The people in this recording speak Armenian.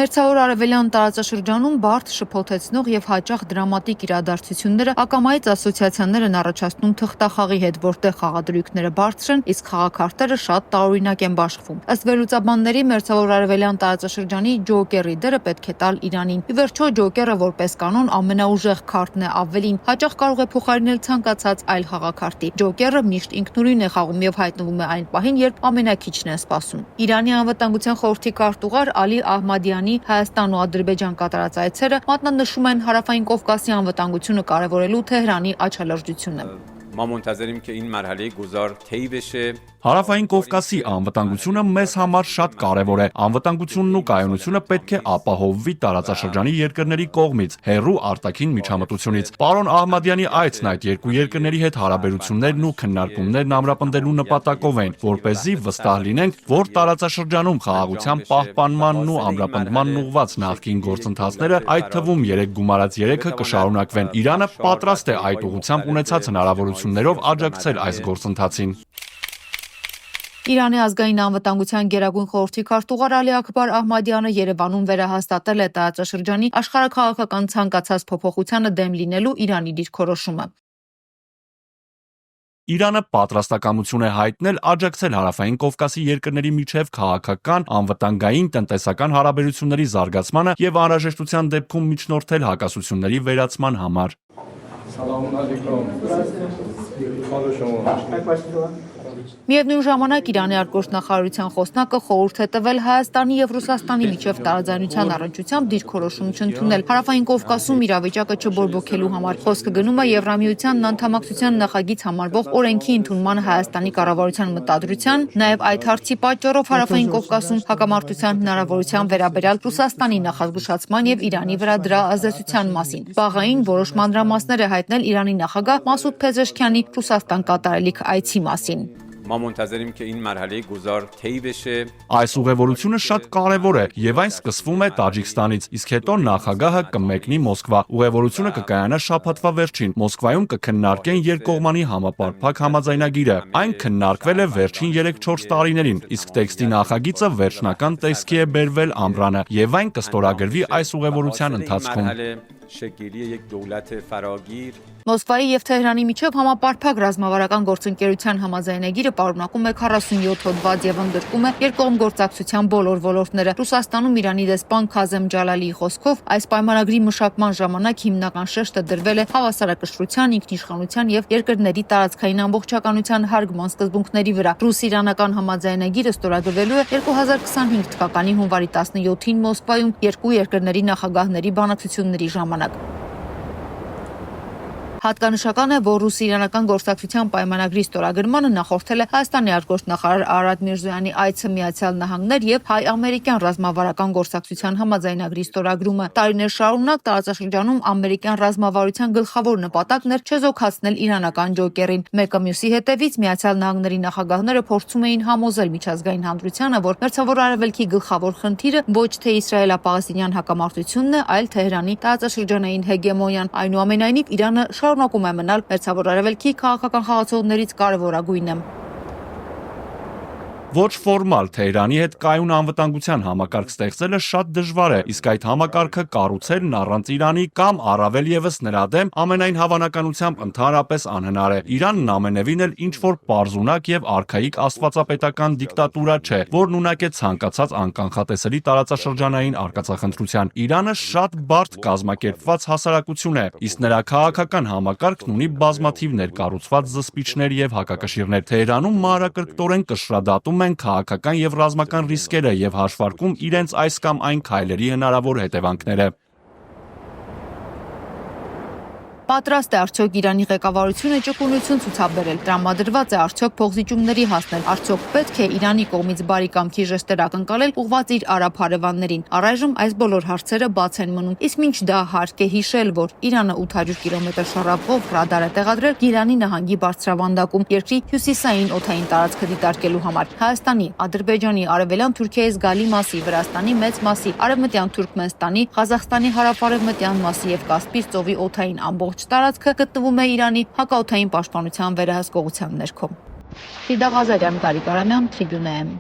Մերձավոր արևելյան տարածաշրջանում բարդ, շփոթեցնող եւ հաճախ դրամատիկ իրադարձությունները ակամայից ասոցիացիաներ են առաջացնում թղթախաղի հետ, որտեղ խաղադրույքները բարձր են, իսկ խաղաքարտերը շատ տարօրինակ են բաշխվում։ Ըստ վերլուծաբանների, մերձավոր արևելյան տարածաշրջանի ջոկերի դերը պետք է տալ Իրանին։ Ի վերջո, ջոկերը որպես կանոն ամենաուժեղ քարտն է, ավելին հաճախ կարող է փոխարինել ցանկացած այլ խաղաքարտի։ Ջոկերը միշտ ինքնուրույն է խաղում եւ հայտնվում է այն պահին, երբ ամենակիչն է սպասում։ Իրանի անվտանգության խորհրդի քարտուղար Ալի Ահմադյանի Հայաստան ու Ադրբեջան կատարած այցերը մատնանշում են Հարավային Կովկասի անվտանգությունը կարևորելու Թեհրանի աչալրջությունը։ Հարավային Կովկասի անվտանգությունը մեզ համար շատ կարևոր է։ Անվտանգությունն ու կայունությունը պետք է ապահովվի տարածաշրջանի երկրների կողմից, հեռու արտաքին միջամտությունից։ Պարոն Ահմադյանի այցն այդ երկու երկրների հետ հարաբերություններն ու քննարկումներն ամրապնդելու նպատակով են, որպեսզի վստահ լինենք, որ տարածաշրջանում խաղաղության պահպանմանն ու ամրապնդմանն ուղղված նախկին գործընթացները, այդ թվում 3 գումարած 3-ը կշարունակվեն։ Իրանը պատրաստ է այդ ուղղությամբ ունեցած հնարավորություններով աջակցել այս գործընթացին։ Իրանի ազգային անվտանգության գերագույն խորհրդի քարտուղար Ալի Աքբար Ահմադյանը Երևանում վերահաստատել է տարածաշրջանի աշխարհաքաղաքական ցանկացած փոփոխությանը դեմ լինելու Իրանի դիրքորոշումը։ Իրանը պատրաստակամություն է հայտնել աջակցել Հարավային Կովկասի երկրների միջև քաղաքական, անվտանգային, տնտեսական հարաբերությունների զարգացմանը եւ անհրաժեշտության դեպքում միջնորդել հակասությունների վերացման համար։ Միևնույն ժամանակ Իրանի արտգործնախարարության խոսնակը խորհուրդ է տվել Հայաստանի եւ Ռուսաստանի միջև տարաձայնության առնչությամբ դիրքորոշում չընդունել Հարավային Կովկասում իրավիճակը չբորբոքելու համար։ Խոսքը գնում է Եվրամիությանն անդամակցության նախագիծ համարվող օրենքի ընդունման Հայաստանի կառավարության մտադրության, նաեւ այդ հարցի պատճառով Հարավային Կովկասում հակամարտության հնարավորության վերաբերյալ Ռուսաստանի նախազգուշացման եւ Իրանի վրա դրա ազդեցության մասին։ Վաղային որոշ մանրամասներ է հայտնել Իրանի նախագահ Մասուդ Փեզեշքյանի Ռուսաստան կատարելիք այցի մասին։ Այս ուղևորությունը շատ կարևոր է եւ այն սկսվում է Տաջիկստանից, իսկ հետո նախագահը կմեկնի Մոսկվա։ Ուղևորությունը կկայանա շաբաթվա վերջին։ Մոսկվայում կքննարկեն երկկողմանի համապարփակ համաձայնագիրը։ Այն քննարկվել է վերջին 3-4 տարիներին, իսկ տեքստի նախագիծը վերջնական տեսքի է բերվել ամռանը եւ այն կստորագրվի այս ուղևորության ընթացքում։ Մոսկվայի եւ Թեհրանի միջև համապարփակ ռազմավարական գործընկերության համաձայնագիրը պարունակում է 47 հոդված եւ ընդգրկում է երկկողմ գործակցության բոլոր ոլորտները։ Ռուսաստանում Իրանի դեսպան Քազեմ Ջալալիի խոսքով այս պայմանագրի մշակման ժամանակ հիմնական շեշտը դրվել է հավասարակշռության, ինքնիշխանության եւ երկրների տարածքային ամբողջականության հարգման սկզբունքների վրա։ Ռուս-իրանական համաձայնագիրը ստորագրվելու է 2025 թվականի հունվարի 17-ին Մոսկվայում երկու երկրների նախագահների բանակցությունների ժամանակ։ Հատկանշական է, որ ռուս-իրանական գործակցության պայմանագրի ստորագրմանը նախորդել է Հայաստանի արտգործնախարար Արադ Միրզոյանի այցը Միացյալ Նահանգներ եւ հայ-ամերիկյան ռազմավարական գործակցության համաձայնագրի ստորագրումը։ Տարիներ շարունակ տարածաշրջանում ամերիկյան ռազմավարության գլխավոր նպատակն էր չեզոքացնել իրանական ջոկերին։ Մեկը մյուսի հետևից Միացյալ Նահանգների նախագահները փորձում էին համոզել միջազգային հանրությանը, որ Մերձավոր Արևելքի գլխավոր խնդիրը ոչ թե իսրայելա-պաղեստինյան հակամարտությունն է, այլ Թեհրանի տարածաշրջանային հեգեմոնիան։ Այնուամենայնիվ Իրանը շարունակում է մնալ Մերձավոր Արևելքի քաղաքական խաղացողներից կարևորագույնը։ Ոչ ֆորմալ Թեհրանի հետ կայուն անվտանգության համակարգ ստեղծելը շատ դժվար է, իսկ այդ համակարգը կառուցելն առանց Իրանի կամ առավել եւս նրա դեմ ամենայն հավանականությամբ ընդհանրապես անհնար է։ Իրանն ամենևին էլ ինչ-որ պարզունակ եւ արքայիկ աստվածապետական դիկտատուրա չէ, որն ունակ է ցանկացած անկանխատեսելի տարածաշրջանային արկածախնդրության։ Իրանը շատ բարդ կազմակերպված հասարակություն է, իսկ նրա քաղաքական համակարգն ունի բազմաթիվ ներկառուցված զսպիչներ եւ հակակշիռներ։ Թեհրանում մանրակրկտորեն կշռադատում են քաղաքական եւ ռազմական ռիսկերը եւ հաշվարկում իրենց այս կամ այն քայլերի հնարավոր հետևանքները։ Պատրաստ է արդյոք Իրանի ղեկավարությունը ճկունություն ցուցաբերել, տրամադրված է արդյոք փոխզիջումների հասնել, արդյոք պետք է Իրանի կողմից բարի կամքի ժեստեր ակնկալել ուղղված իր արաբ հարևաններին։ Առայժմ այս բոլոր հարցերը բաց են մնում, իսկ մինչ դա հարկ է հիշել, որ Իրանը 800 կիլոմետր շարավով ռադար է տեղադրել Գիլանի նահանգի բարձրավանդակում երկրի հյուսիսային օդային տարածքը դիտարկելու համար։ Հայաստանի, Ադրբեջանի, Արևելյան Թուրքիայի զգալի մասի, Վրաստանի մեծ մասի, Արևմտյան Թուրքմենստանի, Ղազախստանի հարավարևմտյան մասի եւ Կասպից ծովի օդային ամբողջ տարածքը գտնվում է Իրանի հակաօդային պաշտպանության վերահսկողության ներքո։ Ֆիդա Ղազարյան, Գարիկ Արամյան, Tribune-M